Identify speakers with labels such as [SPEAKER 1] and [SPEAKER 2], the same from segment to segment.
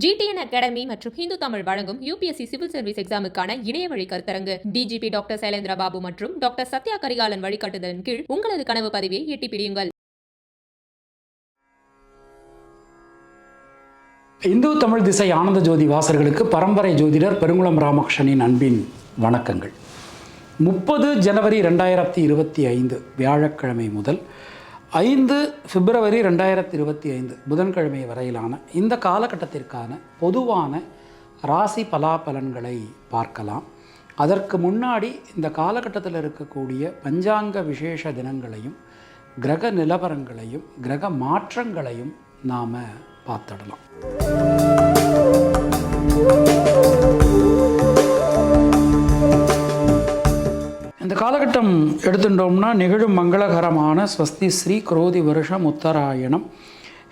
[SPEAKER 1] GTN academy மற்றும் ஹிந்து தமிழ் வழங்கும் UPSC civil service எக்ஸாமுக்கான இணைய வழி கருத்தரங்கு DGP டாக்டர் சைலேந்திர பாபு மற்றும் டாக்டர் சத்யா கரிகாலன் வழிகாட்டுதலின் கீழ் உங்களது கனவு பதவியை எட்டி பிடியுங்கள்.
[SPEAKER 2] இந்து தமிழ் திசை ஆனந்த ஜோதி வாசகர்களுக்கு பரம்பரை ஜோதிடர் பெருங்குளம் ராமகிருஷ்ணனின் அன்பின் வணக்கங்கள். 30 ஜனவரி 2025 வியாழக்கிழமை முதல் 5 பிப்ரவரி 2025 புதன்கிழமை வரையிலான இந்த காலகட்டத்திற்கான பொதுவான ராசி பலாபலன்களை பார்க்கலாம். அதற்கு முன்னாடி இந்த காலகட்டத்தில் இருக்கக்கூடிய பஞ்சாங்க விசேஷ தினங்களையும் கிரக நிலவரங்களையும் கிரக மாற்றங்களையும் நாம் பார்த்துடலாம். இந்த காலகட்டம் எடுத்துட்டோம்னா நிகழும் மங்களகரமான ஸ்வஸ்தி ஸ்ரீ குரோதி வருஷம் உத்தராயணம்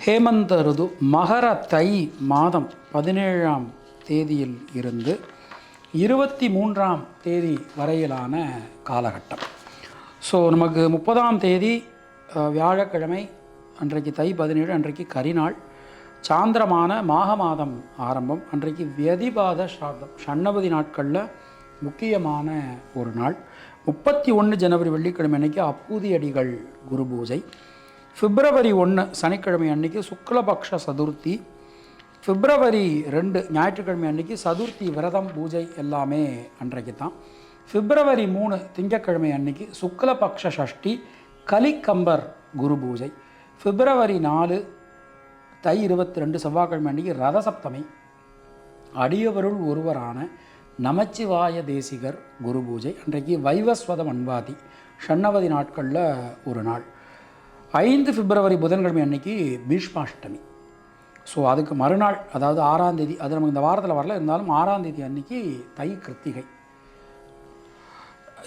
[SPEAKER 2] ஹேமந்த ருது மகர தை மாதம் 17ஆம் தேதியில் இருந்து 23ஆம் தேதி வரையிலான காலகட்டம். ஸோ நமக்கு 30ஆம் தேதி வியாழக்கிழமை அன்றைக்கு தை 17, அன்றைக்கு கரிநாள், சாந்திரமான மாக மாதம் ஆரம்பம், அன்றைக்கு வியதிபாத ஸ்ரார்த்தம், ஷண்ணபதி நாட்களில் முக்கியமான ஒரு நாள். 31 ஜனவரி வெள்ளிக்கிழமை அன்னைக்கு அப்பூதி அடிகள் குரு பூஜை. பிப்ரவரி 1 சனிக்கிழமை அன்னைக்கு சுக்லபக்ஷ சதுர்த்தி. பிப்ரவரி 2 ஞாயிற்றுக்கிழமை அன்னைக்கு சதுர்த்தி விரதம் பூஜை எல்லாமே அன்றைக்கு தான். பிப்ரவரி 3 திங்கட்கிழமை அன்னைக்கு சுக்லபக்ஷ சஷ்டி கலிக்கம்பர் குரு பூஜை. பிப்ரவரி 4 தை 22 செவ்வாய்க்கிழமை அன்னைக்கு ரதசப்தமி அடியவருள் ஒருவரான நமச்சிவாய தேசிகர் குரு பூஜை. அன்றைக்கு வைவஸ்வத மன்வாதி ஷண்ணவதி நாட்களில் ஒரு நாள். 5 பிப்ரவரி புதன்கிழமை அன்னைக்கு பீஷ்மாஷ்டமி. ஸோ அதுக்கு மறுநாள், அதாவது 6ஆம் தேதி, அது நமக்கு இந்த வாரத்தில் வரல, இருந்தாலும் 6ஆம் தேதி அன்னைக்கு தை கிருத்திகை.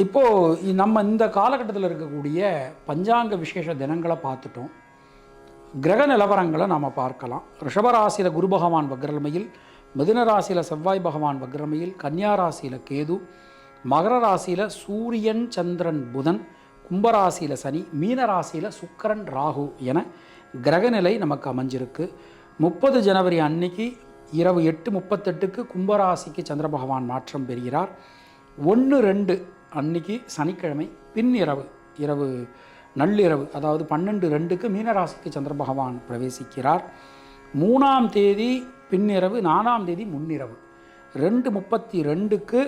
[SPEAKER 2] இப்போது நம்ம இந்த காலகட்டத்தில் இருக்கக்கூடிய பஞ்சாங்க விசேஷ தினங்களை பார்த்துட்டோம். கிரக நிலவரங்களை நாம் பார்க்கலாம். ரிஷபராசியில் குரு பகவான் வக்ரமையில், மிதுன ராசியில் செவ்வாய் பகவான் வக்ரமையில், கன்னியா ராசியில் கேது, மகர ராசியில் சூரியன் சந்திரன் புதன், கும்பராசியில் சனி, மீன ராசியில் சுக்கிரன் ராகு என கிரகநிலை நமக்கு அமைஞ்சிருக்கு. 30 ஜனவரி அன்னைக்கு இரவு 8:38 கும்பராசிக்கு சந்திர பகவான் மாற்றம் பெறுகிறார். 1-2 அன்னைக்கு சனிக்கிழமை இரவு நள்ளிரவு, அதாவது 12:02 மீனராசிக்கு சந்திர பகவான் பிரவேசிக்கிறார். 3ஆம் தேதி பின்னிரவு, 4ஆம் தேதி முன்னிரவு 2:32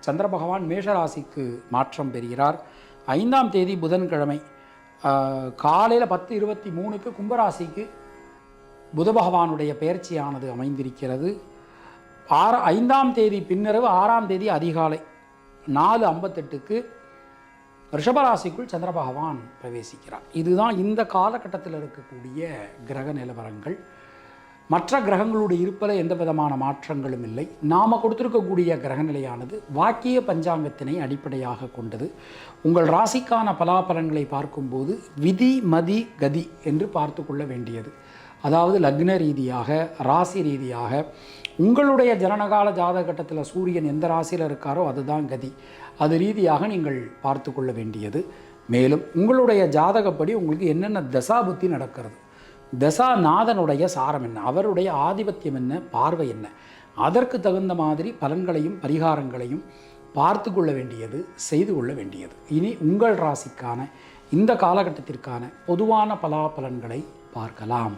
[SPEAKER 2] சந்திர பகவான் மேஷராசிக்கு மாற்றம் பெறுகிறார். 5ஆம் தேதி புதன்கிழமை காலையில் 10:23 கும்பராசிக்கு புத பகவானுடைய பெயர்ச்சியானது அமைந்திருக்கிறது. 5ஆம் தேதி பின்னிரவு, 6ஆம் தேதி அதிகாலை 4:58 ரிஷபராசிக்குள் சந்திர பகவான் பிரவேசிக்கிறார். இதுதான் இந்த காலகட்டத்தில் இருக்கக்கூடிய கிரக நிலவரங்கள். மற்ற கிரகங்களுடைய இருப்பில் எந்த விதமான மாற்றங்களும் இல்லை. நாம் கொடுத்திருக்கக்கூடிய கிரகநிலையானது வாக்கிய பஞ்சாங்கத்தினை அடிப்படையாக கொண்டது. உங்கள் ராசிக்கான பலாபலன்களை பார்க்கும்போது விதி மதி கதி என்று பார்த்து கொள்ள வேண்டியது. அதாவது லக்ன ரீதியாக, ராசி ரீதியாக, உங்களுடைய ஜனனகால ஜாதகட்டத்தில் சூரியன் எந்த ராசியில் இருக்காரோ அதுதான் கதி. அது ரீதியாக நீங்கள் பார்த்து கொள்ள வேண்டியது. மேலும் உங்களுடைய ஜாதகப்படி உங்களுக்கு என்னென்ன தசாபுத்தி நடக்கிறது, தசாநாதனுடைய சாரம் என்ன, அவருடைய ஆதிபத்தியம் என்ன, பார்வை என்ன, அதற்கு தகுந்த மாதிரி பலன்களையும் பரிகாரங்களையும் பார்த்து கொள்ள வேண்டியது, செய்து கொள்ள வேண்டியது. இனி உங்கள் ராசிக்கான இந்த காலகட்டத்திற்கான பொதுவான பலாபலன்களை பார்க்கலாம்.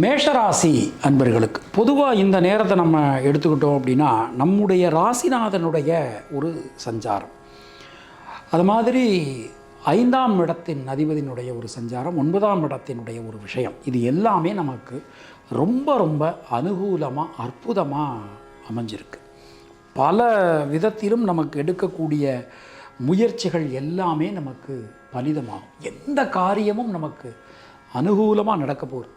[SPEAKER 2] மேஷராசி அன்பர்களுக்கு பொதுவாக இந்த நேரத்தை நம்ம எடுத்துக்கிட்டோம் அப்படின்னா நம்முடைய ராசிநாதனுடைய ஒரு சஞ்சாரம், அது மாதிரி 5ஆம் இடத்தின் அதிபதியினுடைய ஒரு சஞ்சாரம், 9ஆம் இடத்தினுடைய ஒரு விஷயம், இது எல்லாமே நமக்கு ரொம்ப ரொம்ப அனுகூலமாக அற்புதமாக அமைஞ்சிருக்கு. பல விதத்திலும் நமக்கு எடுக்கக்கூடிய முயற்சிகள் எல்லாமே நமக்கு பலிதமாகும். எந்த காரியமும் நமக்கு அனுகூலமாக நடக்க போகுது.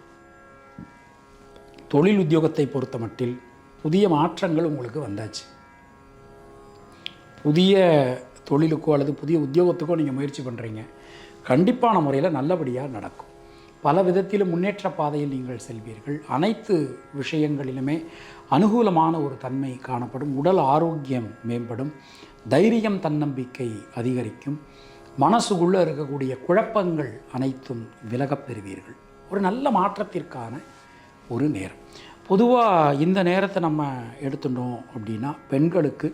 [SPEAKER 2] தொழில் உத்தியோகத்தை பொறுத்த மட்டில் புதிய மாற்றங்கள் உங்களுக்கு வந்தாச்சு. புதிய தொழிலுக்கோ அல்லது புதிய உத்தியோகத்துக்கோ நீங்கள் முயற்சி பண்ணுறீங்க, கண்டிப்பான முறையில் நல்லபடியாக நடக்கும். பல விதத்திலும் முன்னேற்ற பாதையில் நீங்கள் செல்வீர்கள். அனைத்து விஷயங்களிலுமே அனுகூலமான ஒரு தன்மை காணப்படும். உடல் ஆரோக்கியம் மேம்படும். தைரியம், தன்னம்பிக்கை அதிகரிக்கும். மனசுக்குள்ளே இருக்கக்கூடிய குழப்பங்கள் அனைத்தும் விலகப் பெறுவீர்கள். ஒரு நல்ல மாற்றத்திற்கான ஒரு நேரம். பொதுவாக இந்த நேரத்தை நம்ம எடுத்துட்டோம் அப்படின்னா பெண்களுக்கு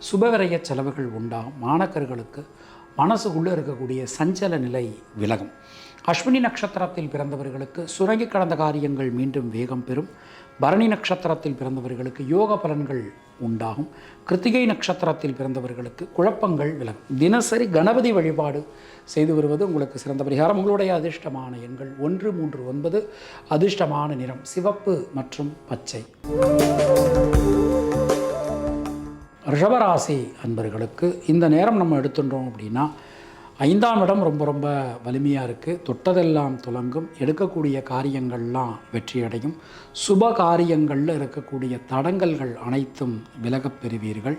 [SPEAKER 2] சுபவிரய செலவுகள் உண்டாகும். மாணக்கர்களுக்கு மனசுக்குள்ளே இருக்கக்கூடிய சஞ்சல நிலை விலகும். அஸ்வினி நட்சத்திரத்தில் பிறந்தவர்களுக்கு சுரங்கி கடந்த காரியங்கள் மீண்டும் வேகம் பெறும். பரணி நட்சத்திரத்தில் பிறந்தவர்களுக்கு யோக பலன்கள் உண்டாகும். கிருத்திகை நட்சத்திரத்தில் பிறந்தவர்களுக்கு குழப்பங்கள் விலகும். தினசரி கணபதி வழிபாடு செய்து வருவது உங்களுக்கு சிறந்த பரிகாரம். உங்களுடைய அதிர்ஷ்டமான எண்கள் 1, 3, 9. அதிர்ஷ்டமான நிறம் சிவப்பு மற்றும் பச்சை. ரிஷபராசி அன்பர்களுக்கு இந்த நேரம் நம்ம எடுத்துட்டோம் அப்படின்னா 5ஆம் இடம் ரொம்ப ரொம்ப வலிமையாக இருக்குது. தொட்டதெல்லாம் துலங்கும். எடுக்கக்கூடிய காரியங்கள்லாம் வெற்றியடையும். சுப காரியங்களில் இருக்கக்கூடிய தடங்கல்கள் அனைத்தும் விலகப் பெறுவீர்கள்.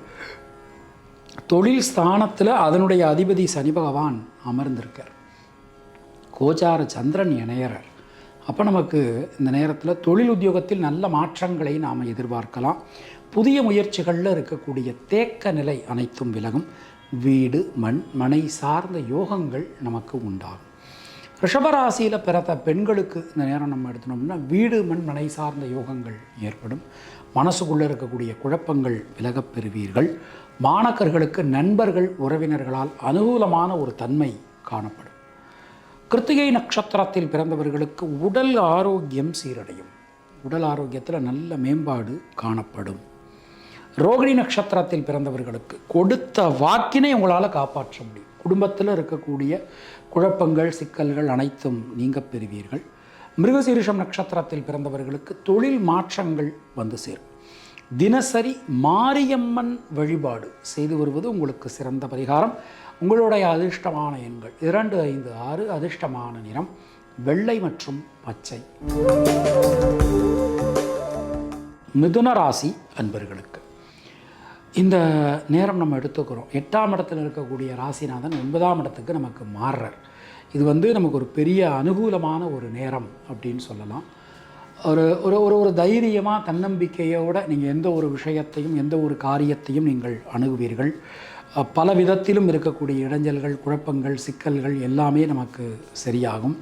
[SPEAKER 2] தொழில் ஸ்தானத்தில் அதனுடைய அதிபதி சனி பகவான் அமர்ந்திருக்கார். கோச்சார சந்திரன் இணையறார். அப்போ நமக்கு இந்த நேரத்தில் தொழில் உத்தியோகத்தில் நல்ல மாற்றங்களை நாம் எதிர்பார்க்கலாம். புதிய முயற்சிகளில் இருக்கக்கூடிய தேக்க நிலை அனைத்தும் விலகும். வீடு மனை சார்ந்த யோகங்கள் நமக்கு உண்டாகும். ரிஷபராசியில் பிறந்த பெண்களுக்கு இந்த நேரம் நம்ம எடுத்தோம்னா வீடு மனை சார்ந்த யோகங்கள் ஏற்படும். மனசுக்குள்ளே இருக்கக்கூடிய குழப்பங்கள் விலகப் பெறுவீர்கள். மாணக்கர்களுக்கு நண்பர்கள் உறவினர்களால் அனுகூலமான ஒரு தன்மை காணப்படும். கிருத்திகை நட்சத்திரத்தில் பிறந்தவர்களுக்கு உடல் ஆரோக்கியம் சீரடையும். உடல் ஆரோக்கியத்தில் நல்ல மேம்பாடு காணப்படும். ரோகிணி நட்சத்திரத்தில் பிறந்தவர்களுக்கு கொடுத்த வாக்கினை உங்களால் காப்பாற்ற முடியும். குடும்பத்தில் இருக்கக்கூடிய குழப்பங்கள் சிக்கல்கள் அனைத்தும் நீங்க பெறுவீர்கள். மிருகசீரிஷம் நட்சத்திரத்தில் பிறந்தவர்களுக்கு தொழில் மாற்றங்கள் வந்து சேரும். தினசரி மாரியம்மன் வழிபாடு செய்து வருவது உங்களுக்கு சிறந்த பரிகாரம். உங்களுடைய அதிர்ஷ்டமான எண்கள் 2, 5, 6. அதிர்ஷ்டமான நிறம் வெள்ளை மற்றும் பச்சை. மிதுன ராசி அன்பர்களுக்கு இந்த நேரம் நம்ம எடுத்துக்கிறோம். 8ஆம் இடத்தில் இருக்கக்கூடிய ராசிநாதன் 9ஆம் இடத்துக்கு நமக்கு மாறுறார். இது நமக்கு ஒரு பெரிய அனுகூலமான ஒரு நேரம் அப்படின்னு சொல்லலாம். ஒரு தைரியமாக தன்னம்பிக்கையோடு நீங்கள் எந்த ஒரு விஷயத்தையும் எந்த ஒரு காரியத்தையும் நீங்கள் அணுகுவீர்கள். பல விதத்திலும் இருக்கக்கூடிய இடைஞ்சல்கள் குழப்பங்கள் சிக்கல்கள் எல்லாமே நமக்கு சரியாகும்.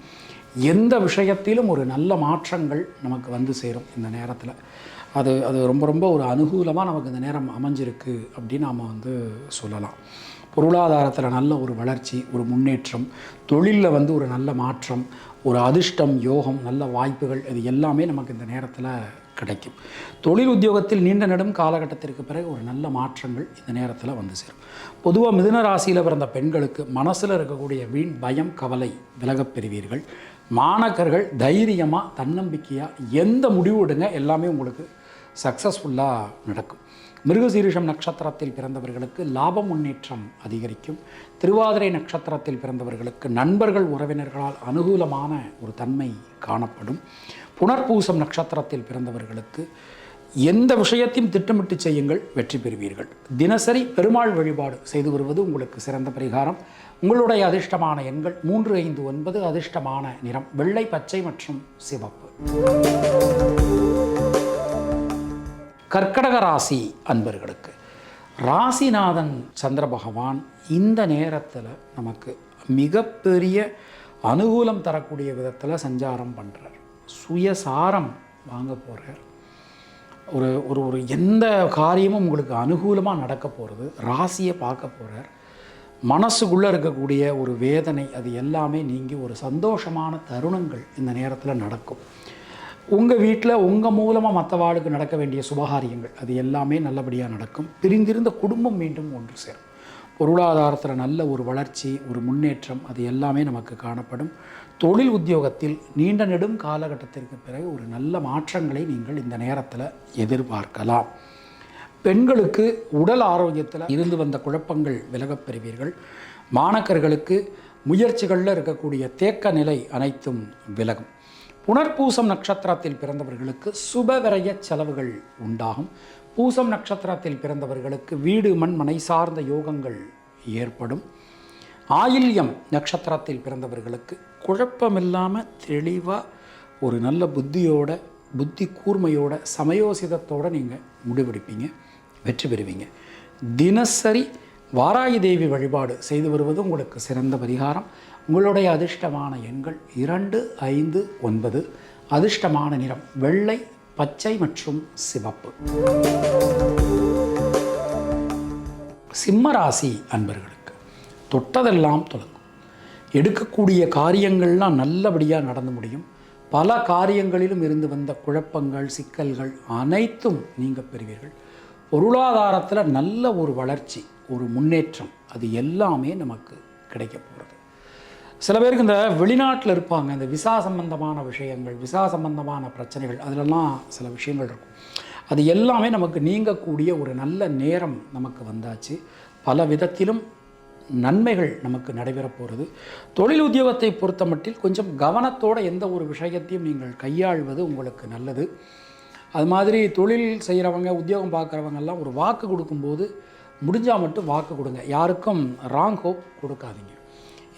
[SPEAKER 2] எந்த விஷயத்திலும் ஒரு நல்ல மாற்றங்கள் நமக்கு வந்து சேரும். இந்த நேரத்தில் அது ரொம்ப ரொம்ப ஒரு அனுகூலமாக நமக்கு இந்த நேரம் அமைஞ்சிருக்கு அப்படின்னு நாம் சொல்லலாம். பொருளாதாரத்தில் நல்ல ஒரு வளர்ச்சி, ஒரு முன்னேற்றம், தொழிலில் ஒரு நல்ல மாற்றம், ஒரு அதிர்ஷ்டம், யோகம், நல்ல வாய்ப்புகள் இது எல்லாமே நமக்கு இந்த நேரத்தில் கிடைக்கும். தொழில் உத்தியோகத்தில் நீண்ட நெடும் காலகட்டத்திற்கு பிறகு ஒரு நல்ல மாற்றங்கள் இந்த நேரத்தில் வந்து சேரும். பொதுவாக மிதுன ராசியில் பிறந்த பெண்களுக்கு மனசில் இருக்கக்கூடிய வீண் பயம் கவலை விலகப் பெறுவீர்கள். மாணக்கர்கள் தைரியமாக தன்னம்பிக்கையாக எந்த முடிவு எடுங்க எல்லாமே உங்களுக்கு சக்ஸஸ்ஃபுல்லாக நடக்கும். மிருகசீரிஷம் நட்சத்திரத்தில் பிறந்தவர்களுக்கு லாபம் முன்னேற்றம் அதிகரிக்கும். திருவாதிரை நட்சத்திரத்தில் பிறந்தவர்களுக்கு நண்பர்கள் உறவினர்களால் அனுகூலமான ஒரு தன்மை காணப்படும். புனர்பூசம் நட்சத்திரத்தில் பிறந்தவர்களுக்கு எந்த விஷயத்தையும் திட்டமிட்டு செய்யுங்கள், வெற்றி பெறுவீர்கள். தினசரி பெருமாள் வழிபாடு செய்து வருவது உங்களுக்கு சிறந்த பரிகாரம். உங்களுடைய அதிர்ஷ்டமான எண்கள் 3, 5, 9. அதிர்ஷ்டமான நிறம் வெள்ளை பச்சை மற்றும் சிவப்பு. கர்க்கடக ராசி அன்பர்களுக்கு ராசிநாதன் சந்திர பகவான் இந்த நேரத்தில் நமக்கு மிகப்பெரிய அனுகூலம் தரக்கூடிய விதத்தில் சஞ்சாரம் பண்ணுறார். சுயசாரம் வாங்க போகிறார். ஒரு எந்த காரியமும் உங்களுக்கு அனுகூலமாக நடக்க போகிறது. ராசியை பார்க்க போகிறார். மனசுக்குள்ளே இருக்கக்கூடிய ஒரு வேதனை அது எல்லாமே நீங்கி ஒரு சந்தோஷமான தருணங்கள் இந்த நேரத்தில் நடக்கும். உங்கள் வீட்டில் உங்கள் மூலமாக மற்றவாளுக்கு நடக்க வேண்டிய சுபகாரியங்கள் அது எல்லாமே நல்லபடியாக நடக்கும். பிரிந்திருந்த குடும்பம் மீண்டும் ஒன்று சேரும். பொருளாதாரத்தில் நல்ல ஒரு வளர்ச்சி, ஒரு முன்னேற்றம் அது எல்லாமே நமக்கு காணப்படும். தொழில் உத்தியோகத்தில் நீண்ட நெடும் காலகட்டத்திற்கு பிறகு ஒரு நல்ல மாற்றங்களை நீங்கள் இந்த நேரத்தில் எதிர்பார்க்கலாம். பெண்களுக்கு உடல் ஆரோக்கியத்தில் இருந்து வந்த குழப்பங்கள் விலகப் பெறுவீர்கள். மாணக்கர்களுக்கு முயற்சிகளில் இருக்கக்கூடிய தேக்க நிலை அனைத்தும் விலகும். புனர்பூசம் நட்சத்திரத்தில் பிறந்தவர்களுக்கு சுபவிரய செலவுகள் உண்டாகும். பூசம் நட்சத்திரத்தில் பிறந்தவர்களுக்கு வீடு மனை சார்ந்த யோகங்கள் ஏற்படும். ஆயில்யம் நட்சத்திரத்தில் பிறந்தவர்களுக்கு குழப்பமில்லாமல் தெளிவாக ஒரு நல்ல புத்தி கூர்மையோட சமயோசிதத்தோடு நீங்கள் முடிவெடுப்பீங்க, வெற்றி பெறுவீங்க. தினசரி வாராகி தேவி வழிபாடு செய்து வருவது உங்களுக்கு சிறந்த பரிகாரம். உங்களுடைய அதிர்ஷ்டமான எண்கள் 2, 5, 9. அதிர்ஷ்டமான நிறம் வெள்ளை, பச்சை மற்றும் சிவப்பு. சிம்மராசி அன்பர்களுக்கு தொட்டதெல்லாம் தொடங்கும். எடுக்கக்கூடிய காரியங்கள்லாம் நல்லபடியாக நடந்து முடியும். பல காரியங்களிலும் இருந்து வந்த குழப்பங்கள், சிக்கல்கள் அனைத்தும் நீங்க பெறுவீர்கள். பொருளாதாரத்தில் நல்ல ஒரு வளர்ச்சி, ஒரு முன்னேற்றம், அது எல்லாமே நமக்கு கிடைக்க போகிறது. சில பேருக்கு இந்த வெளிநாட்டில் இருப்பாங்க, இந்த விசா சம்பந்தமான விஷயங்கள், விசா சம்பந்தமான பிரச்சனைகள், அதிலெல்லாம் சில விஷயங்கள் இருக்கும். அது எல்லாமே நமக்கு நீங்கக்கூடிய ஒரு நல்ல நேரம் நமக்கு வந்தாச்சு. பல விதத்திலும் நன்மைகள் நமக்கு நடைபெறப் போகிறது. தொழில் உத்தியோகத்தை பொறுத்த மட்டில் கொஞ்சம் கவனத்தோடு எந்த ஒரு விஷயத்தையும் நீங்கள் கையாள்வது உங்களுக்கு நல்லது. அது மாதிரி தொழில் செய்கிறவங்க, உத்தியோகம் பார்க்குறவங்கெல்லாம் ஒரு வாக்கு கொடுக்கும்போது முடிஞ்சால் மட்டும் வாக்கு கொடுங்க. யாருக்கும் ராங் ஹோப் கொடுக்காதீங்க.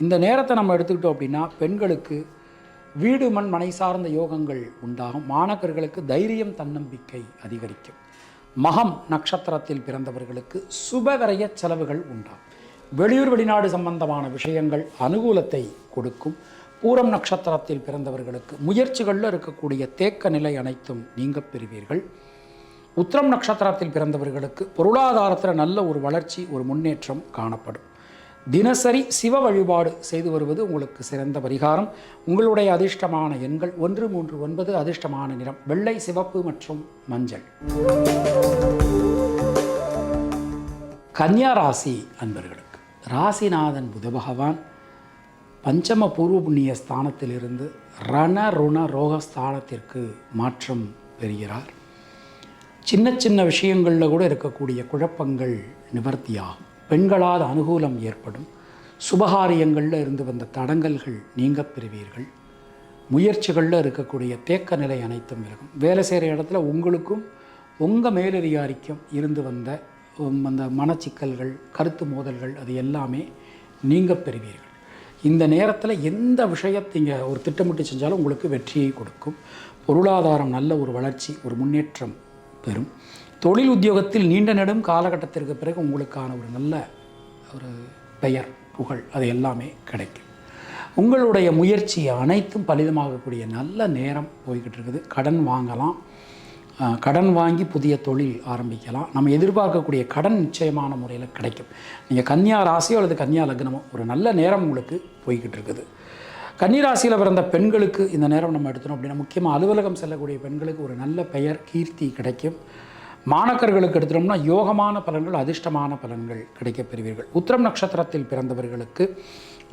[SPEAKER 2] இந்த நேரத்தை நம்ம எடுத்துக்கிட்டோம் அப்படின்னா பெண்களுக்கு வீடு மண் மனை சார்ந்த யோகங்கள் உண்டாகும். மாணவர்களுக்கு தைரியம், தன்னம்பிக்கை அதிகரிக்கும். மகம் நட்சத்திரத்தில் பிறந்தவர்களுக்கு சுபவிரய செலவுகள் உண்டாகும். வெளியூர் வெளிநாடு சம்பந்தமான விஷயங்கள் அனுகூலத்தை கொடுக்கும். பூரம் நட்சத்திரத்தில் பிறந்தவர்களுக்கு முயற்சிகளில் இருக்கக்கூடிய தேக்க நிலை அனைத்தும் நீங்க பெறுவீர்கள். உத்திரம் நட்சத்திரத்தில் பிறந்தவர்களுக்கு பொருளாதாரத்தில் நல்ல ஒரு வளர்ச்சி, ஒரு முன்னேற்றம் காணப்படும். தினசரி சிவ வழிபாடு செய்து வருவது உங்களுக்கு சிறந்த பரிகாரம். உங்களுடைய அதிர்ஷ்டமான எண்கள் 1, 3, 9. அதிர்ஷ்டமான நிறம் வெள்ளை, சிவப்பு மற்றும் மஞ்சள். கன்னியா ராசி அன்பர்களுக்கு ராசிநாதன் புத பகவான் பஞ்சம பூர்வ புண்ணிய ஸ்தானத்திலிருந்து ரண ருண ரோகஸ்தானத்திற்கு மாற்றம் பெறுகிறார். சின்ன சின்ன விஷயங்களில் கூட இருக்கக்கூடிய குழப்பங்கள் நிவர்த்தியாகும். பெண்களால் அனுகூலம் ஏற்படும். சுபகாரியங்களில் இருந்து வந்த தடங்கல்கள் நீங்க பெறுவீர்கள். முயற்சிகளில் இருக்கக்கூடிய தேக்க நிலை அனைத்தும் விலகும். வேலை செய்கிற இடத்துல உங்களுக்கும் உங்கள் மேலதிகாரிக்கும் இருந்து வந்த அந்த மனச்சிக்கல்கள், கருத்து மோதல்கள், அது எல்லாமே நீங்க பெறுவீர்கள். இந்த நேரத்தில் எந்த விஷயத்தைங்க ஒரு திட்டமிட்டு செஞ்சாலும் உங்களுக்கு வெற்றியை கொடுக்கும். பொருளாதாரம் நல்ல ஒரு வளர்ச்சி, ஒரு முன்னேற்றம் பெறும். தொழில் உத்தியோகத்தில் நீண்ட நெடும் காலகட்டத்திற்கு பிறகு உங்களுக்கான ஒரு நல்ல ஒரு பெயர், புகழ், அது எல்லாமே கிடைக்கும். உங்களுடைய முயற்சி அனைத்தும் பலிதமாகக்கூடிய நல்ல நேரம் போய்கிட்டு இருக்குது. கடன் வாங்கலாம், கடன் வாங்கி புதிய தொழில் ஆரம்பிக்கலாம். நம்ம எதிர்பார்க்கக்கூடிய கடன் நிச்சயமான முறையில் கிடைக்கும். நீங்கள் கன்னியா ராசியோ அல்லது கன்னியா லக்னமோ ஒரு நல்ல நேரம் உங்களுக்கு போய்கிட்டு இருக்குது. கன்னி ராசியில் பிறந்த பெண்களுக்கு இந்த நேரம் நம்ம எடுத்தோம் அப்படின்னா முக்கியமாக அலுவலகம் செல்லக்கூடிய பெண்களுக்கு ஒரு நல்ல பெயர், கீர்த்தி கிடைக்கும். மாணக்கர்களுக்கு எடுத்துட்டோம்னா யோகமான பலன்கள், அதிர்ஷ்டமான பலன்கள் கிடைக்கப் பெறுவீர்கள். உத்திரம் நட்சத்திரத்தில் பிறந்தவர்களுக்கு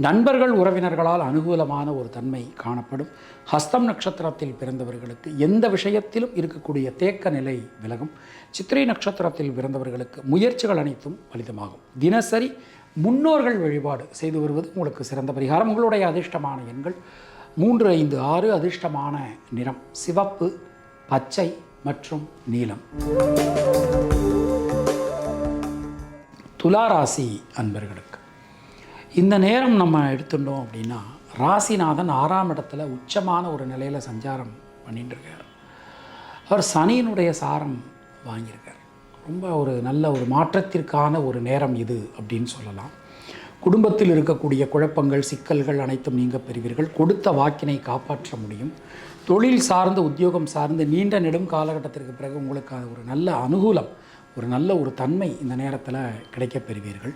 [SPEAKER 2] நண்பர்கள், உறவினர்களால் அனுகூலமான ஒரு தன்மை காணப்படும். ஹஸ்தம் நட்சத்திரத்தில் பிறந்தவர்களுக்கு எந்த விஷயத்திலும் இருக்கக்கூடிய தேக்க நிலை விலகும். சித்திரை நட்சத்திரத்தில் பிறந்தவர்களுக்கு முயற்சிகள் அனைத்தும் பலிதமாகும். தினசரி முன்னோர்கள் வழிபாடு செய்து வருவது உங்களுக்கு சிறந்த பரிகாரம். உங்களுடைய அதிர்ஷ்டமான எண்கள் 3, 5, 6. அதிர்ஷ்டமான நிறம் சிவப்பு, பச்சை மற்றும் நீலம். துளாராசி அன்பர்களுக்கு இந்த நேரம் நம்ம எடுத்துட்டோம் அப்படின்னா ராசிநாதன் 6ஆம் இடத்துல உச்சமான ஒரு நிலையில் சஞ்சாரம் பண்ணிட்டு இருக்கார். அவர் சனியினுடைய சாரம் வாங்கியிருக்கார். ரொம்ப ஒரு நல்ல ஒரு மாற்றத்திற்கான ஒரு நேரம் இது அப்படின்னு சொல்லலாம். குடும்பத்தில் இருக்கக்கூடிய குழப்பங்கள், சிக்கல்கள் அனைத்தும் நீங்க பெறுவீர்கள். கொடுத்த வாக்கினை காப்பாற்ற முடியும். தொழில் சார்ந்து, உத்தியோகம் சார்ந்து நீண்ட நெடும் காலகட்டத்திற்கு பிறகு உங்களுக்கு ஒரு நல்ல அனுகூலம், ஒரு நல்ல ஒரு தன்மை இந்த நேரத்தில் கிடைக்கப் பெறுவீர்கள்.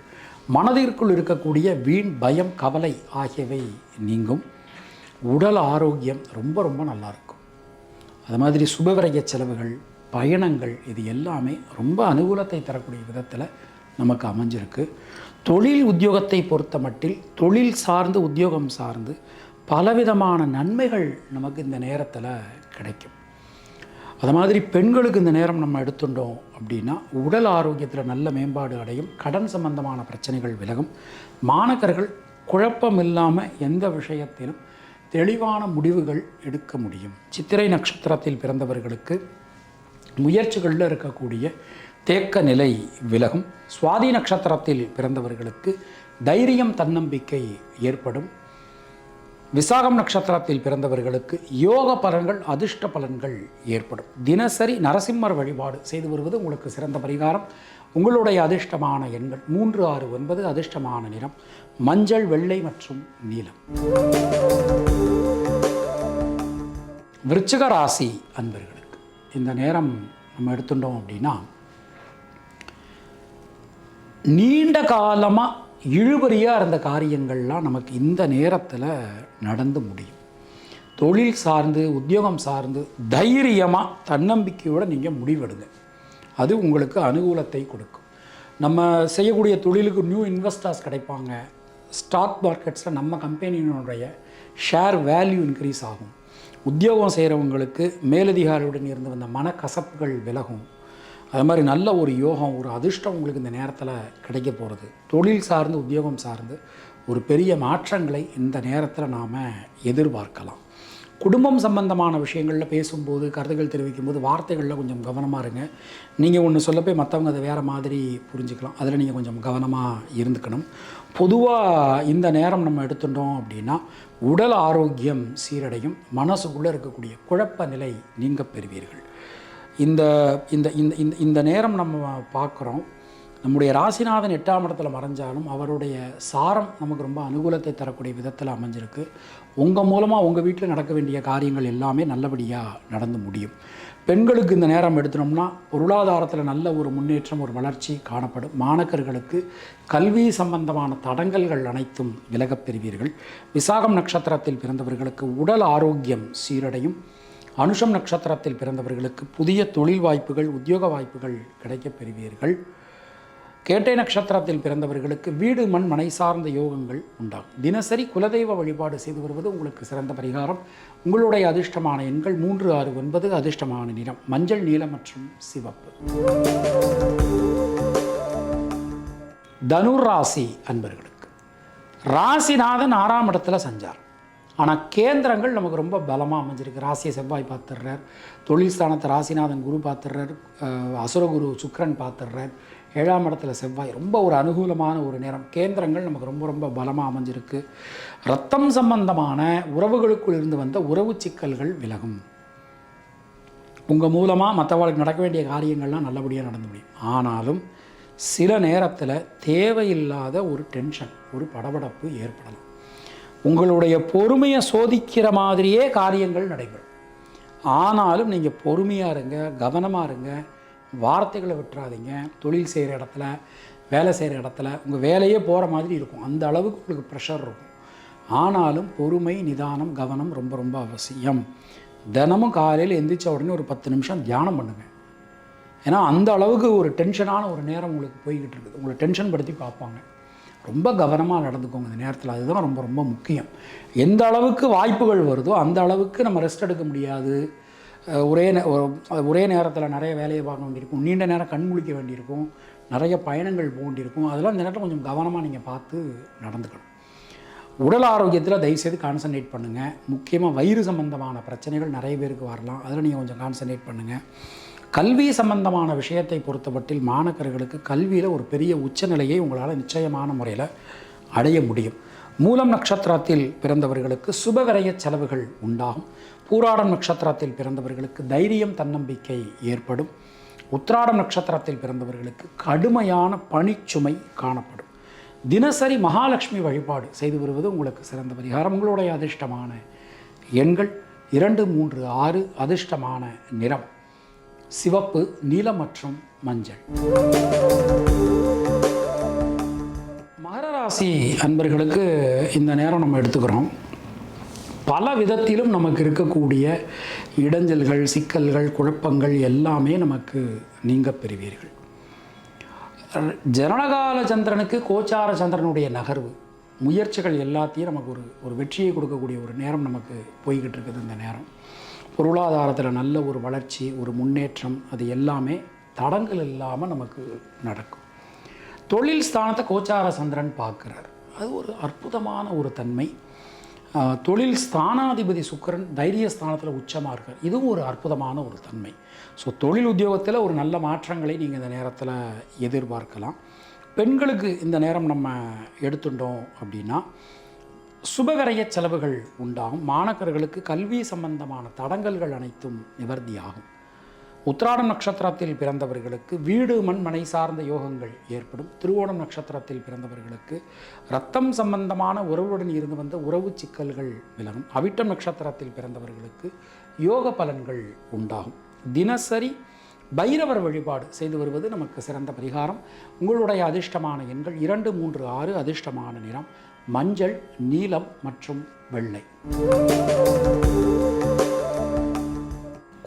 [SPEAKER 2] மனதிற்குள் இருக்கக்கூடிய வீண் பயம், கவலை ஆகியவை நீங்கும். உடல் ஆரோக்கியம் ரொம்ப ரொம்ப நல்லாயிருக்கும். அது மாதிரி சுபவிரய செலவுகள், பயணங்கள், இது எல்லாமே ரொம்ப அனுகூலத்தை தரக்கூடிய விதத்தில் நமக்கு அமைஞ்சிருக்கு. தொழில் உத்தியோகத்தை பொறுத்த மட்டில் தொழில் சார்ந்து, உத்தியோகம் சார்ந்து பலவிதமான நன்மைகள் நமக்கு இந்த நேரத்தில் கிடைக்கும். அது மாதிரி பெண்களுக்கு இந்த நேரம் நம்ம எடுத்துட்டோம் அப்படின்னா உடல் ஆரோக்கியத்தில் நல்ல மேம்பாடு அடையும். கடன் சம்பந்தமான பிரச்சனைகள் விலகும். மாணவர்கள் குழப்பம் இல்லாமல் எந்த விஷயத்திலும் தெளிவான முடிவுகள் எடுக்க முடியும். சித்திரை நட்சத்திரத்தில் பிறந்தவர்களுக்கு முயற்சிகளில் இருக்கக்கூடிய தேக்க நிலை விலகும். சுவாதி நட்சத்திரத்தில் பிறந்தவர்களுக்கு தைரியம், தன்னம்பிக்கை ஏற்படும். விசாகம் நட்சத்திரத்தில் பிறந்தவர்களுக்கு யோக பலன்கள், அதிர்ஷ்ட பலன்கள் ஏற்படும். தினசரி நரசிம்மர் வழிபாடு செய்து வருவது உங்களுக்கு சிறந்த பரிகாரம். உங்களுடைய அதிர்ஷ்டமான எண்கள் 3, 6, 9. அதிர்ஷ்டமான நிறம் மஞ்சள், வெள்ளை மற்றும் நீலம். விருச்சிக ராசி அன்பர்களுக்கு இந்த நேரம் நம்ம எடுத்துட்டோம் அப்படின்னா, நீண்ட காலமாக இழுபறியாக இருந்த காரியங்கள்லாம் நமக்கு இந்த நேரத்தில் நடந்து முடியும். தொழில் சார்ந்து, உத்தியோகம் சார்ந்து தைரியமாக தன்னம்பிக்கையோடு நீங்கள் முடிவெடுங்க. அது உங்களுக்கு அனுகூலத்தை கொடுக்கும். நம்ம செய்யக்கூடிய தொழிலுக்கு நியூ இன்வெஸ்டர்ஸ் கிடைப்பாங்க. ஸ்டாக் மார்க்கெட்ஸில் நம்ம கம்பெனியினுடைய ஷேர் வேல்யூ இன்க்ரீஸ் ஆகும். உத்தியோகம் செய்கிறவங்களுக்கு மேலதிகாரியுடன் இருந்து வந்த மனக்கசப்புகள் விலகும். அது மாதிரி நல்ல ஒரு யோகம், ஒரு அதிர்ஷ்டம் உங்களுக்கு இந்த நேரத்தில் கிடைக்க போகிறது. தொழில் சார்ந்து, உத்தியோகம் சார்ந்து ஒரு பெரிய மாற்றங்களை இந்த நேரத்தில் நாம் எதிர்பார்க்கலாம். குடும்பம் சம்பந்தமான விஷயங்களில் பேசும்போது, கருத்துக்கள் தெரிவிக்கும்போது வார்த்தைகளில் கொஞ்சம் கவனமாக இருங்க. நீங்கள் ஒன்று சொல்ல போய் மற்றவங்க அதை வேறு மாதிரி புரிஞ்சுக்கலாம். அதில் நீங்கள் கொஞ்சம் கவனமாக இருந்துக்கணும். பொதுவாக இந்த நேரம் நம்ம எடுத்துட்டோம் அப்படின்னா உடல் ஆரோக்கியம் சீரடையும். மனசுக்குள்ளே இருக்கக்கூடிய குழப்ப நிலை நீங்க பெறுவீர்கள். இந்த இந்த இந்த இந்த நேரம் நம்ம பார்க்குறோம். நம்முடைய ராசிநாதன் 8ஆம் இடத்துல மறைஞ்சாலும் அவருடைய சாரம் நமக்கு ரொம்ப அனுகூலத்தை தரக்கூடிய விதத்தில் அமைஞ்சிருக்கு. உங்கள் மூலமாக உங்கள் வீட்டில் நடக்க வேண்டிய காரியங்கள் எல்லாமே நல்லபடியாக நடந்து முடியும். பெண்களுக்கு இந்த நேரம் எடுத்துனோம்னா பொருளாதாரத்தில் நல்ல ஒரு முன்னேற்றம், ஒரு வளர்ச்சி காணப்படும். மாணக்கர்களுக்கு கல்வி சம்பந்தமான தடங்கல்கள் அனைத்தும் விலகப் பெறுவீர்கள். விசாகம் நட்சத்திரத்தில் பிறந்தவர்களுக்கு உடல் ஆரோக்கியம் சீரடையும். அனுஷம் நட்சத்திரத்தில் பிறந்தவர்களுக்கு புதிய தொழில் வாய்ப்புகள், உத்தியோக வாய்ப்புகள் கிடைக்கப் பெறுவீர்கள். கேட்டை நட்சத்திரத்தில் பிறந்தவர்களுக்கு வீடு, மண், மனை சார்ந்த யோகங்கள் உண்டாகும். தினசரி குலதெய்வ வழிபாடு செய்து வருவது உங்களுக்கு சிறந்த பரிகாரம். உங்களுடைய அதிர்ஷ்டமான எண்கள் 3, 6, 9. அதிர்ஷ்டமான நிறம் மஞ்சள், நீலம் மற்றும் சிவப்பு. தனுர் ராசி அன்பர்களுக்கு ராசிநாதன் 6ஆம் இடத்துல சஞ்சாரம். ஆனால் கேந்திரங்கள் நமக்கு ரொம்ப பலமாக அமைஞ்சிருக்கு. ராசியை செவ்வாய் பார்த்துடுறார், தொழில் ஸ்தானத்தை ராசிநாதன் குரு பார்த்துடுறார், அசுரகுரு சுக்கிரன் பார்த்துடுறார், 7ஆம் இடத்துல செவ்வாய். ரொம்ப ஒரு அனுகூலமான ஒரு நேரம். கேந்திரங்கள் நமக்கு ரொம்ப ரொம்ப பலமாக அமைஞ்சிருக்கு. ரத்தம் சம்பந்தமான உறவுகளுக்குள் இருந்து வந்த உறவு சிக்கல்கள் விலகும். உங்கள் மூலமாக மற்றவர்களுக்கு நடக்க வேண்டிய காரியங்கள்லாம் நல்லபடியாக நடந்து முடியும். ஆனாலும் சில நேரத்தில் தேவையில்லாத ஒரு டென்ஷன், ஒரு படபடப்பு ஏற்படலாம். உங்களுடைய பொறுமையை சோதிக்கிற மாதிரியே காரியங்கள் நடைபெறும். ஆனாலும் நீங்கள் பொறுமையாக இருங்க, கவனமாக இருங்க, வார்த்தைகளை விட்டுறாதீங்க. தொழில் செய்கிற இடத்துல, வேலை செய்கிற இடத்துல உங்கள் வேலையே போகிற மாதிரி இருக்கும். அந்த அளவுக்கு உங்களுக்கு ப்ரெஷர் இருக்கும். ஆனாலும் பொறுமை, நிதானம், கவனம் ரொம்ப ரொம்ப அவசியம். தினமும் காலையில் எந்திரிச்ச உடனே ஒரு 10 நிமிஷம் தியானம் பண்ணுங்கள். ஏன்னா அந்த அளவுக்கு ஒரு டென்ஷனான ஒரு நேரம் உங்களுக்கு போய்கிட்டு இருக்குது. உங்களை டென்ஷன் படுத்தி பார்ப்பாங்க. ரொம்ப கவனமாக நடந்துக்கோங்க இந்த நேரத்தில். அதுதான் ரொம்ப ரொம்ப முக்கியம். எந்த அளவுக்கு வாய்ப்புகள் வருதோ அந்த அளவுக்கு நம்ம ரெஸ்ட் எடுக்க முடியாது. ஒரே நேரத்தில் நிறைய வேலையை பார்க்க வேண்டியிருக்கும், நீண்ட நேரம் கண் முழிக்க வேண்டியிருக்கும், நிறைய பயணங்கள் போக வேண்டியிருக்கும். அதெல்லாம் இந்த நேரத்தில் கொஞ்சம் கவனமாக நீங்கள் பார்த்து நடந்துக்கணும். உடல் ஆரோக்கியத்தில் தயவுசெய்து கான்சன்ட்ரேட் பண்ணுங்கள். முக்கியமாக வயிறு சம்பந்தமான பிரச்சனைகள் நிறைய பேருக்கு வரலாம். அதில் நீங்கள் கொஞ்சம் கான்சன்ட்ரேட் பண்ணுங்கள். கல்வி சம்பந்தமான விஷயத்தை பொறுத்தமட்டில் மாணக்கர்களுக்கு கல்வியில் ஒரு பெரிய உச்சநிலையை உங்களால் நிச்சயமான முறையில் அடைய முடியும். மூலம் நட்சத்திரத்தில் பிறந்தவர்களுக்கு சுபவிரய செலவுகள் உண்டாகும். பூராடம் நட்சத்திரத்தில் பிறந்தவர்களுக்கு தைரியம், தன்னம்பிக்கை ஏற்படும். உத்திராடம் நட்சத்திரத்தில் பிறந்தவர்களுக்கு கடுமையான பணிச்சுமை காணப்படும். தினசரி மகாலட்சுமி வழிபாடு செய்து வருவது உங்களுக்கு சிறந்த பரிகாரம். உங்களுடைய அதிர்ஷ்டமான எண்கள் 2, 3, 6. அதிர்ஷ்டமான நிறம் சிவப்பு, நீலம் மற்றும் மஞ்சள். மகர ராசி அன்பர்களுக்கு இந்த நேரம் நம்ம எடுத்துக்கிறோம். பல விதத்திலும் நமக்கு இருக்கக்கூடிய இடைஞ்சல்கள், சிக்கல்கள், குழப்பங்கள் எல்லாமே நமக்கு நீங்க பெறுவீர்கள். ஜனனகால சந்திரனுக்கு கோச்சார சந்திரனுடைய நகர்வு, முயற்சிகள் எல்லாத்தையும் நமக்கு ஒரு வெற்றியை கொடுக்கக்கூடிய ஒரு நேரம் நமக்கு போய்கிட்டு இருக்குது. இந்த நேரம் பொருளாதாரத்தில் நல்ல ஒரு வளர்ச்சி, ஒரு முன்னேற்றம், அது எல்லாமே தடங்கள் இல்லாமல் நமக்கு நடக்கும். தொழில் ஸ்தானத்தை கோச்சார சந்திரன் பார்க்குறார். அது ஒரு அற்புதமான ஒரு தன்மை. தொழில் ஸ்தானாதிபதி சுக்கிரன் தைரிய ஸ்தானத்தில் உச்சமாக இருக்கார். இதுவும் ஒரு அற்புதமான ஒரு தன்மை. ஸோ தொழில் உத்தியோகத்தில் ஒரு நல்ல மாற்றங்களை நீங்கள் இந்த நேரத்தில் எதிர்பார்க்கலாம். பெண்களுக்கு இந்த நேரம் நம்ம எடுத்துட்டோம் அப்படின்னா சுபவிரய செலவுகள் உண்டாகும். மாணக்கர்களுக்கு கல்வி சம்பந்தமான தடங்கல்கள் அனைத்தும் நிவர்த்தியாகும். உத்திராடம் நட்சத்திரத்தில் பிறந்தவர்களுக்கு வீடு மண் மனை சார்ந்த யோகங்கள் ஏற்படும். திருவோணம் நட்சத்திரத்தில் பிறந்தவர்களுக்கு இரத்தம் சம்பந்தமான உறவுடன் இருந்து வந்த உறவு சிக்கல்கள் விலகும். அவிட்டம் நட்சத்திரத்தில் பிறந்தவர்களுக்கு யோக பலன்கள் உண்டாகும். தினசரி பைரவர் வழிபாடு செய்து வருவது நமக்கு சிறந்த பரிகாரம். உங்களுடைய அதிர்ஷ்டமான எண்கள் 2, 3, 6. அதிர்ஷ்டமான நிறம் மஞ்சள், நீலம் மற்றும் வெள்ளை.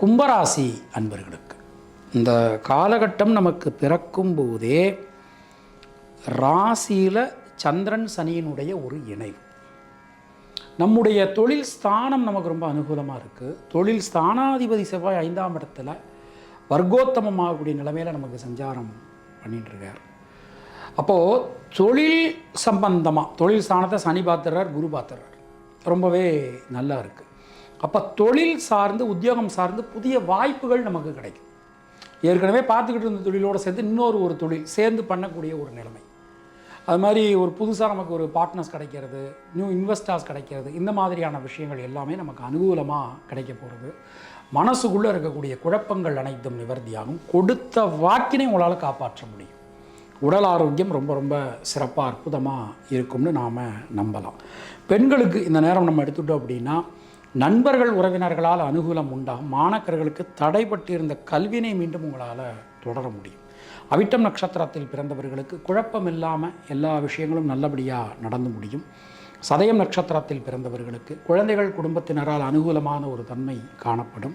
[SPEAKER 2] கும்பராசி அன்பர்களுக்கு இந்த காலகட்டம் நமக்கு பிறக்கும் போதே ராசியில் சந்திரன் சனியினுடைய ஒரு இணைவு. நம்முடைய தொழில் ஸ்தானம் நமக்கு ரொம்ப அனுகூலமாக இருக்குது. தொழில் ஸ்தானாதிபதி செவ்வாய் 5ஆம் இடத்துல வர்க்கோத்தமமாகக்கூடிய நிலைமையில் நமக்கு சஞ்சாரம் பண்ணிட்டுருக்கார். அப்போது தொழில் சம்பந்தமாக தொழில் ஸ்தானத்தை சனி பார்த்துறார், குரு பார்த்துறார், ரொம்பவே நல்லா இருக்குது. அப்போ தொழில் சார்ந்து உத்தியோகம் சார்ந்து புதிய வாய்ப்புகள் நமக்கு கிடைக்கும். ஏற்கனவே பார்த்துக்கிட்டு இருந்த தொழிலோடு சேர்த்து இன்னொரு தொழில் சேர்ந்து பண்ணக்கூடிய ஒரு நிலைமை. அது மாதிரி ஒரு புதுசாக நமக்கு ஒரு பார்ட்னர்ஸ் கிடைக்கிறது, நியூ இன்வெஸ்டர்ஸ் கிடைக்கிறது, இந்த மாதிரியான விஷயங்கள் எல்லாமே நமக்கு அனுகூலமாக கிடைக்க போகிறது. மனசுக்குள்ளே இருக்கக்கூடிய குழப்பங்கள் அனைத்தும் நிவர்த்தியாகும். கொடுத்த வாக்கினை உங்களால் காப்பாற்ற முடியும். உடல் ஆரோக்கியம் ரொம்ப ரொம்ப சிறப்பாக அற்புதமாக இருக்கும்னு நாம் நம்பலாம். பெண்களுக்கு இந்த நேரம் நம்ம எடுத்துட்டோம் அப்படின்னா நண்பர்கள் உறவினர்களால் அனுகூலம் உண்டாகும். மாணக்கர்களுக்கு தடைப்பட்டிருந்த கல்வினை மீண்டும் உங்களால் தொடர முடியும். அவிட்டம் நட்சத்திரத்தில் பிறந்தவர்களுக்கு குழப்பம் இல்லாமல் எல்லா விஷயங்களும் நல்லபடியாக நடந்து முடியும். சதயம் நட்சத்திரத்தில் பிறந்தவர்களுக்கு குழந்தைகள் குடும்பத்தினரால் அனுகூலமான ஒரு தன்மை காணப்படும்.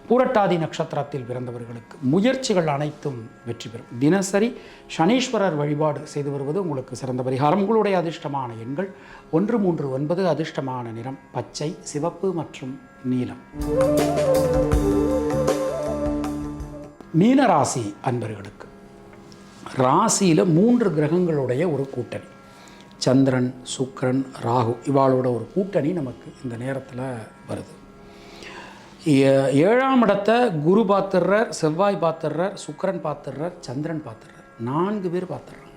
[SPEAKER 2] பூரட்டாதி நட்சத்திரத்தில் பிறந்தவர்களுக்கு முயற்சிகள் அனைத்தும் வெற்றி பெறும். தினசரி சனீஸ்வரர் வழிபாடு செய்து வருவது உங்களுக்கு சிறந்த பரிகாரம். உங்களுடைய அதிர்ஷ்டமான எண்கள் 1, 3, 9. அதிர்ஷ்டமான நிறம் பச்சை, சிவப்பு மற்றும் நீலம். மீனராசி அன்பர்களுக்கு ராசியில் 3 கிரகங்களுடைய ஒரு கூட்டணி, சந்திரன், சுக்கிரன், ராகு, இவாளோட ஒரு கூட்டணி நமக்கு இந்த நேரத்தில் வருது. 7ஆம் இடத்தை குரு பார்த்துடுறார், செவ்வாய் பார்த்துடுறார், சுக்கிரன் பார்த்துடுறார், சந்திரன் பார்த்துடுறார். 4 பேர் பார்த்துடுறாங்க.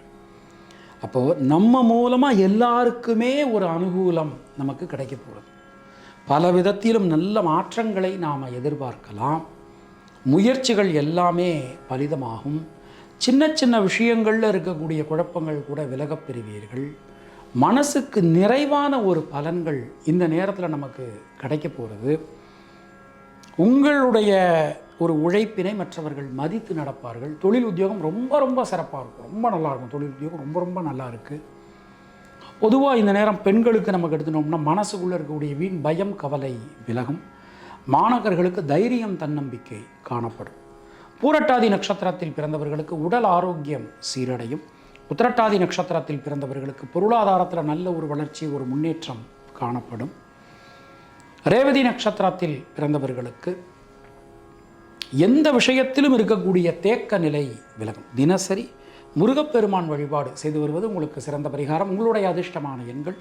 [SPEAKER 2] அப்போது நம்ம மூலமாக எல்லாருக்குமே ஒரு அனுகூலம் நமக்கு கிடைக்க போகிறது. பல விதத்திலும் நல்ல மாற்றங்களை நாம் எதிர்பார்க்கலாம். முயற்சிகள் எல்லாமே பலிதமாகும். சின்ன சின்ன விஷயங்களில் இருக்கக்கூடிய குழப்பங்கள் கூட விலகப் பெறுவீர்கள். மனசுக்கு நிறைவான ஒரு பலன்கள் இந்த நேரத்தில் நமக்கு கிடைக்க போகிறது. உங்களுடைய ஒரு உழைப்பினை மற்றவர்கள் மதித்து நடப்பார்கள். தொழில் உத்தியோகம் ரொம்ப ரொம்ப சிறப்பாக இருக்கும், ரொம்ப நல்லாயிருக்கும். தொழில் உத்தியோகம் ரொம்ப ரொம்ப நல்லா இருக்குது. பொதுவாக இந்த நேரம் பெண்களுக்கு நமக்கு எடுத்துனோம்னா மனசுக்குள்ளே இருக்கக்கூடிய வீண் பயம் கவலை விலகும். மாணவர்களுக்கு தைரியம் தன்னம்பிக்கை காணப்படும். பூரட்டாதி நட்சத்திரத்தில் பிறந்தவர்களுக்கு உடல் ஆரோக்கியம் சீரடையும். உத்திரட்டாதி நட்சத்திரத்தில் பிறந்தவர்களுக்கு பொருளாதாரத்தில் நல்ல ஒரு வளர்ச்சி, ஒரு முன்னேற்றம் காணப்படும். ரேவதி நட்சத்திரத்தில் பிறந்தவர்களுக்கு எந்த விஷயத்திலும் இருக்கக்கூடிய தேக்க நிலை விலகும். தினசரி முருகப்பெருமான் வழிபாடு செய்து வருவது உங்களுக்கு சிறந்த பரிகாரம். உங்களுடைய அதிர்ஷ்டமான எண்கள்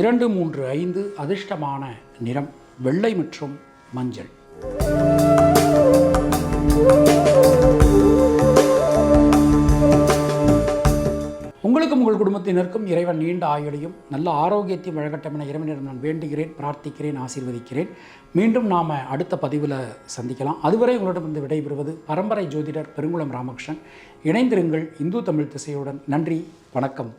[SPEAKER 2] 2, 3, 5. அதிர்ஷ்டமான நிறம் வெள்ளை மற்றும் மஞ்சள். உங்களுக்கும் உங்கள் குடும்பத்தினருக்கும் இறைவன் நீண்ட ஆயுளையும் நல்ல ஆரோக்கியத்தையும் வழங்கட்டும் என இறைவனிடம் நான் வேண்டுகிறேன், பிரார்த்திக்கிறேன், ஆசீர்வதிக்கிறேன். மீண்டும் நாம் அடுத்த பதிவில் சந்திக்கலாம். அதுவரை உங்களிடமிருந்து விடைபெறுவது பரம்பரை ஜோதிடர் பெருங்குளம் ராமகிருஷ்ணன். இணைந்திருங்கள் இந்து தமிழ் திசையுடன். நன்றி, வணக்கம்.